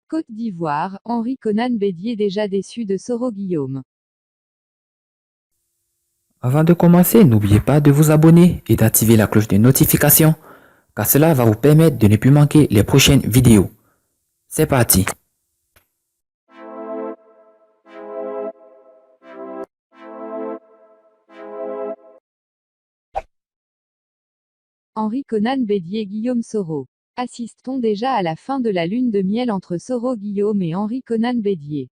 Côte d'Ivoire, Henri Konan Bédier déjà déçu de Soro Guillaume. Avant de commencer, n'oubliez pas de vous abonner et d'activer la cloche de notification, car cela va vous permettre de ne plus manquer les prochaines vidéos. C'est parti! Henri Konan Bédier Guillaume Soro. Assistons déjà à la fin de la lune de miel entre Soro Guillaume et Henri Konan Bédier.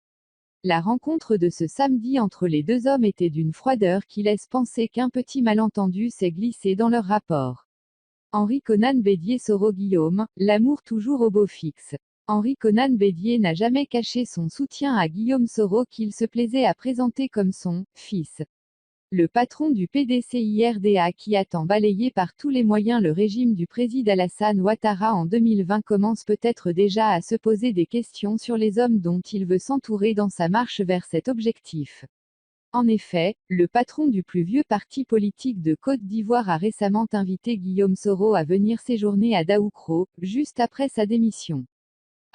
La rencontre de ce samedi entre les deux hommes était d'une froideur qui laisse penser qu'un petit malentendu s'est glissé dans leur rapport. Henri Konan Bédier Soro Guillaume, l'amour toujours au beau fixe. Henri Konan Bédier n'a jamais caché son soutien à Guillaume Soro qu'il se plaisait à présenter comme son « fils ». Le patron du PDCIRDA qui attend balayer par tous les moyens le régime du président Alassane Ouattara en 2020 commence peut-être déjà à se poser des questions sur les hommes dont il veut s'entourer dans sa marche vers cet objectif. En effet, le patron du plus vieux parti politique de Côte d'Ivoire a récemment invité Guillaume Soro à venir séjourner à Daoukro, juste après sa démission.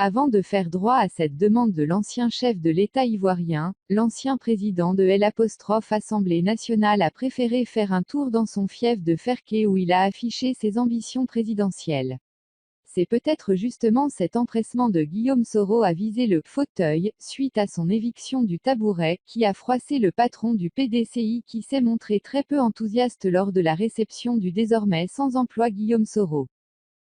Avant de faire droit à cette demande de l'ancien chef de l'État ivoirien, l'ancien président de l'Assemblée nationale a préféré faire un tour dans son fief de Ferké où il a affiché ses ambitions présidentielles. C'est peut-être justement cet empressement de Guillaume Soro à viser le « fauteuil » suite à son éviction du tabouret, qui a froissé le patron du PDCI qui s'est montré très peu enthousiaste lors de la réception du désormais sans emploi Guillaume Soro.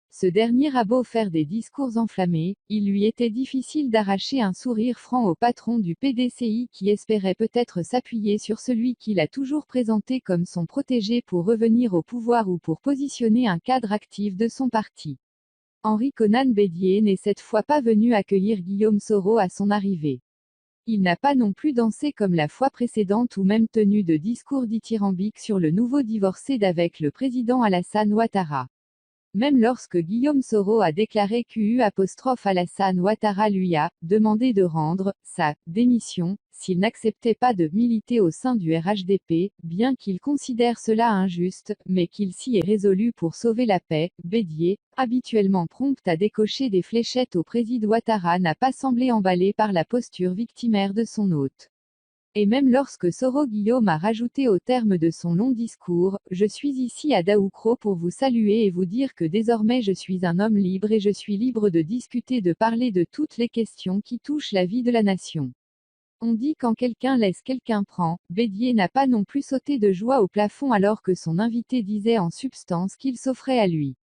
Ce dernier a beau faire des discours enflammés, il lui était difficile d'arracher un sourire franc au patron du PDCI qui espérait peut-être s'appuyer sur celui qu'il a toujours présenté comme son protégé pour revenir au pouvoir ou pour positionner un cadre actif de son parti. Henri Konan Bédier n'est cette fois pas venu accueillir Guillaume Soro à son arrivée. Il n'a pas non plus dansé comme la fois précédente ou même tenu de discours dithyrambiques sur le nouveau divorcé d'avec le président Alassane Ouattara. Même lorsque Guillaume Soro a déclaré qu'Alassane Ouattara lui a demandé de rendre sa démission s'il n'acceptait pas de militer au sein du RHDP, bien qu'il considère cela injuste, mais qu'il s'y est résolu pour sauver la paix, Bédier, habituellement prompt à décocher des fléchettes au président Ouattara, n'a pas semblé emballé par la posture victimaire de son hôte. Et même lorsque Soro Guillaume a rajouté au terme de son long discours, « Je suis ici à Daoukro pour vous saluer et vous dire que désormais je suis un homme libre et je suis libre de discuter de parler de toutes les questions qui touchent la vie de la nation. » On dit quand quelqu'un laisse quelqu'un prend, Bédier n'a pas non plus sauté de joie au plafond alors que son invité disait en substance qu'il s'offrait à lui.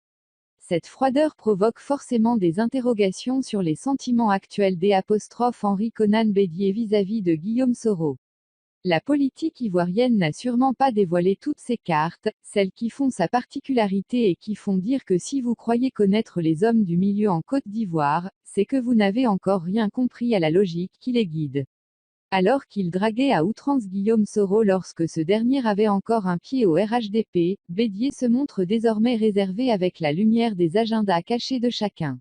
Cette froideur provoque forcément des interrogations sur les sentiments actuels d'Henri Konan Bédier vis-à-vis de Guillaume Soro. La politique ivoirienne n'a sûrement pas dévoilé toutes ses cartes, celles qui font sa particularité et qui font dire que si vous croyez connaître les hommes du milieu en Côte d'Ivoire, c'est que vous n'avez encore rien compris à la logique qui les guide. Alors qu'il draguait à outrance Guillaume Soro lorsque ce dernier avait encore un pied au RHDP, Bédier se montre désormais réservé avec la lumière des agendas cachés de chacun.